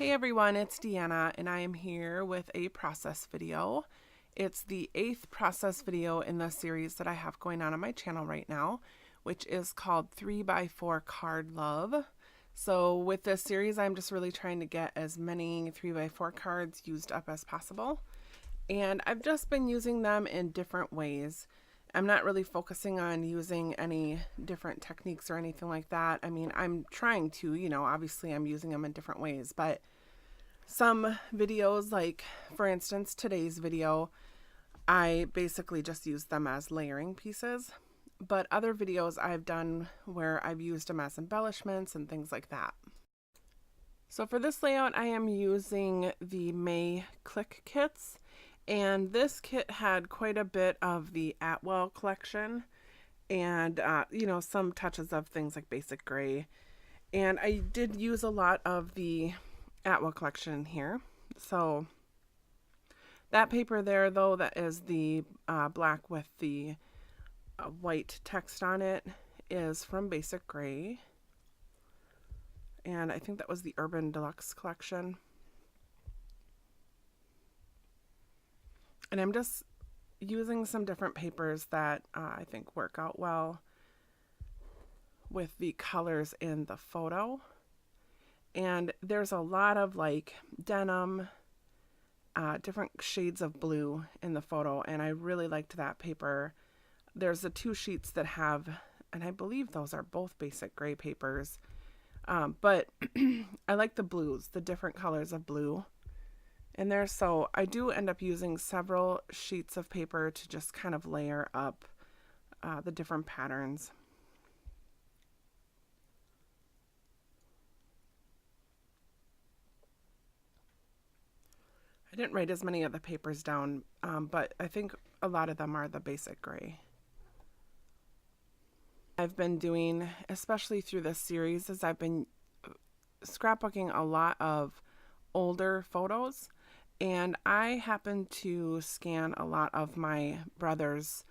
Hey everyone, it's Deanna and I am here with a process video. It's the 8th process video in the series that I have going on my channel right now, which is called 3x4 Card Love. So with this series, I'm just really trying to get as many 3x4 cards used up as possible. And I've just been using them in different ways. I'm not really focusing on using any different techniques or anything like that. I mean, I'm trying to, obviously I'm using them in different ways, but some videos, like for instance, today's video, I basically just used them as layering pieces, but other videos I've done where I've used them as embellishments and things like that. So for this layout, I am using the May Clique kits. And this kit had quite a bit of the Atwell collection and, some touches of things like basic gray. And I did use a lot of the Atwell collection here. So that paper there, though, that is the black with the white text on it, is from Basic Gray. And I think that was the Urban Deluxe collection. And I'm just using some different papers that I think work out well with the colors in the photo. And there's a lot of like denim, different shades of blue in the photo. And I really liked that paper. There's the two sheets that have, and I believe those are both Basic Gray papers. But I like the blues, the different colors of blue in there. So I do end up using several sheets of paper to just kind of layer up the different patterns. I didn't write as many of the papers down, but I think a lot of them are the Basic Gray. I've been doing, especially through this series, is I've been scrapbooking a lot of older photos. And I happen to scan a lot of my brother's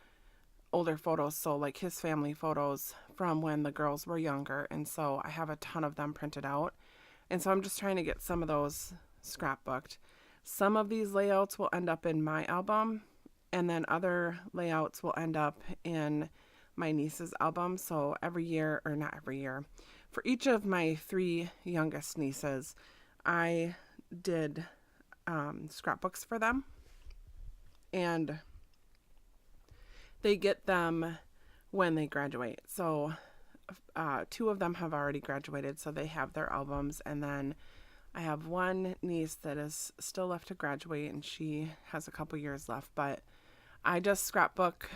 older photos, so like his family photos from when the girls were younger. And so I have a ton of them printed out. And so I'm just trying to get some of those scrapbooked. Some of these layouts will end up in my album, and then other layouts will end up in my niece's album. So every year, or not every year, for each of my 3 youngest nieces, I did scrapbooks for them, and they get them when they graduate. So 2 of them have already graduated, so they have their albums, and then I have one niece that is still left to graduate, and she has a couple years left, but I just scrapbook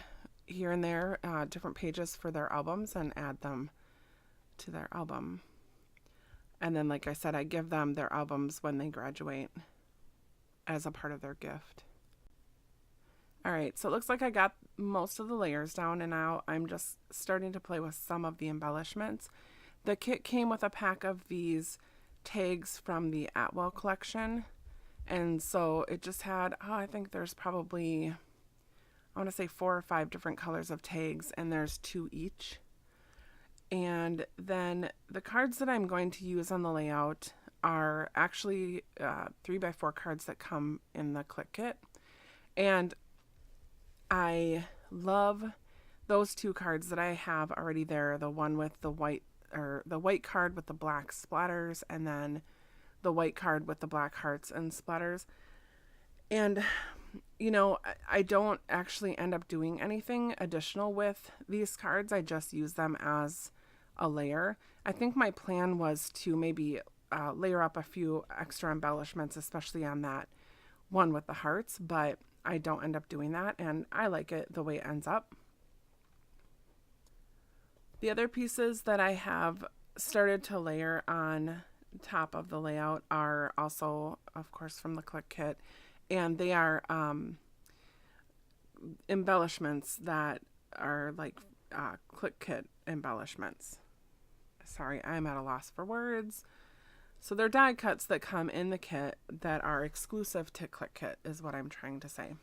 here and there different pages for their albums and add them to their album. And then, like I said, I give them their albums when they graduate as a part of their gift. All right, so it looks like I got most of the layers down, and now I'm just starting to play with some of the embellishments. The kit came with a pack of these tags from the Atwell collection, and so it just had, I think there's probably, I want to say 4 or 5 different colors of tags, and there's 2 each. And then the cards that I'm going to use on the layout are actually 3x4 cards that come in the Clique kit. And I love those 2 cards that I have already there. The one with the white, or the white card with the black splatters, and then the white card with the black hearts and splatters. And, I don't actually end up doing anything additional with these cards. I just use them as a layer. I think my plan was to maybe layer up a few extra embellishments, especially on that one with the hearts, but I don't end up doing that, and I like it the way it ends up. The other pieces that I have started to layer on top of the layout are also, of course, from the Clique kit, and they are embellishments that are like Clique kit embellishments. Sorry, I'm at a loss for words. So they're die cuts that come in the kit that are exclusive to Clique kit is what I'm trying to say.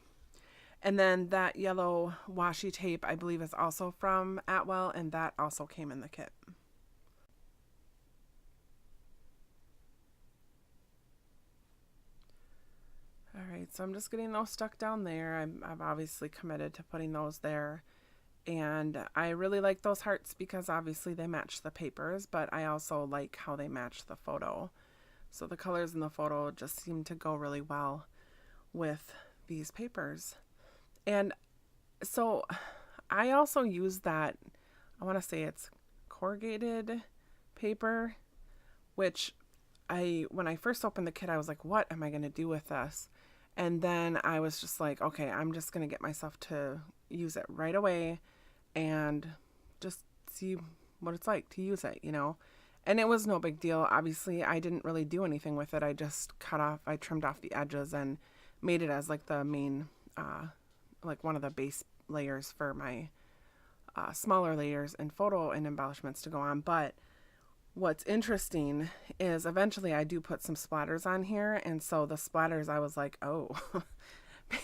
And then that yellow washi tape, I believe, is also from Atwell, and that also came in the kit. All right, so I'm just getting those stuck down there. I've obviously committed to putting those there. And I really like those hearts because obviously they match the papers, but I also like how they match the photo. So the colors in the photo just seem to go really well with these papers. And so I also use that, I want to say it's corrugated paper, which when I first opened the kit, I was like, what am I going to do with this? And then I was just like, okay, I'm just going to get myself to use it right away and just see what it's like to use it. And it was no big deal. Obviously, I didn't really do anything with it. I just I trimmed off the edges and made it as like the main, like one of the base layers for my smaller layers and photo and embellishments to go on. But what's interesting is eventually I do put some splatters on here. And so the splatters, I was like, oh,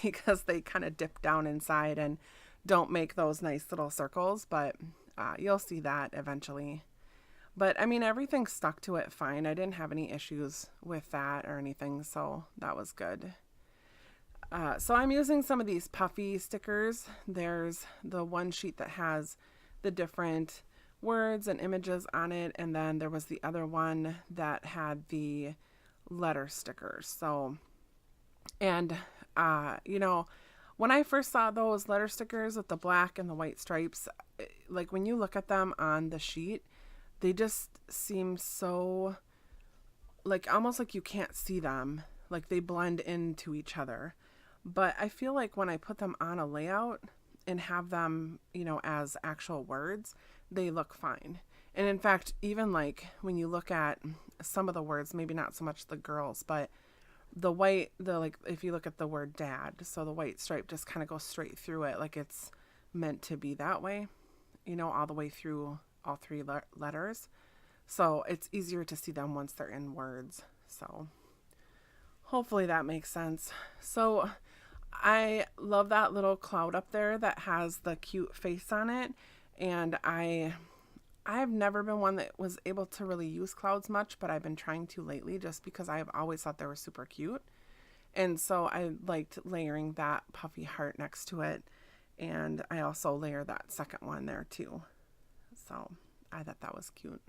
because they kind of dip down inside and don't make those nice little circles. But you'll see that eventually. But I mean, everything stuck to it fine. I didn't have any issues with that or anything. So that was good. So I'm using some of these puffy stickers. There's the one sheet that has the different words and images on it, and then there was the other one that had the letter stickers. So, and when I first saw those letter stickers with the black and the white stripes, like when you look at them on the sheet, they just seem so like almost like you can't see them, like they blend into each other. But I feel like when I put them on a layout and have them, as actual words, they look fine. And in fact, even like when you look at some of the words, maybe not so much the girls, but if you look at the word dad, so the white stripe just kind of goes straight through it like it's meant to be that way, all the way through all three letters. So it's easier to see them once they're in words. So hopefully that makes sense. So I love that little cloud up there that has the cute face on it. And I've never been one that was able to really use clouds much, but I've been trying to lately just because I've always thought they were super cute. And so I liked layering that puffy heart next to it. And I also layer that second one there too. So I thought that was cute.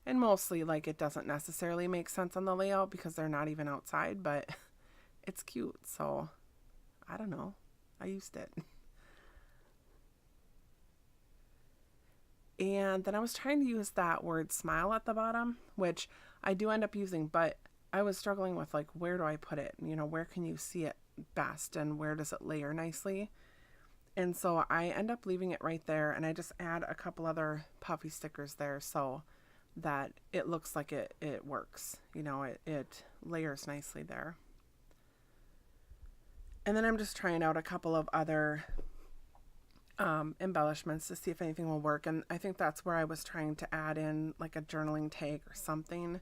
And mostly like it doesn't necessarily make sense on the layout because they're not even outside, but it's cute. So I don't know. I used it. And then I was trying to use that word smile at the bottom, which I do end up using, but I was struggling with like, where do I put it? Where can you see it best and where does it layer nicely? And so I end up leaving it right there, and I just add a couple other puffy stickers there so that it looks like it works. It layers nicely there. And then I'm just trying out a couple of other embellishments to see if anything will work. And I think that's where I was trying to add in like a journaling tag or something.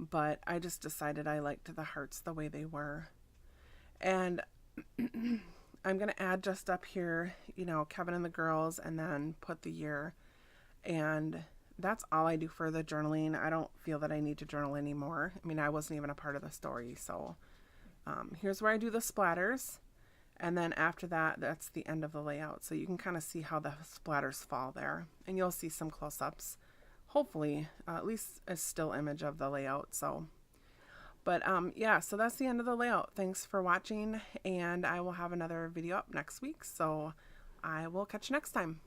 But I just decided I liked the hearts the way they were. And I'm going to add just up here, Kevin and the girls, and then put the year. And that's all I do for the journaling. I don't feel that I need to journal anymore. I mean, I wasn't even a part of the story. So here's where I do the splatters. And then after that, that's the end of the layout. So you can kind of see how the splatters fall there. And you'll see some close-ups. Hopefully, at least a still image of the layout. So, but yeah, so that's the end of the layout. Thanks for watching. And I will have another video up next week. So I will catch you next time.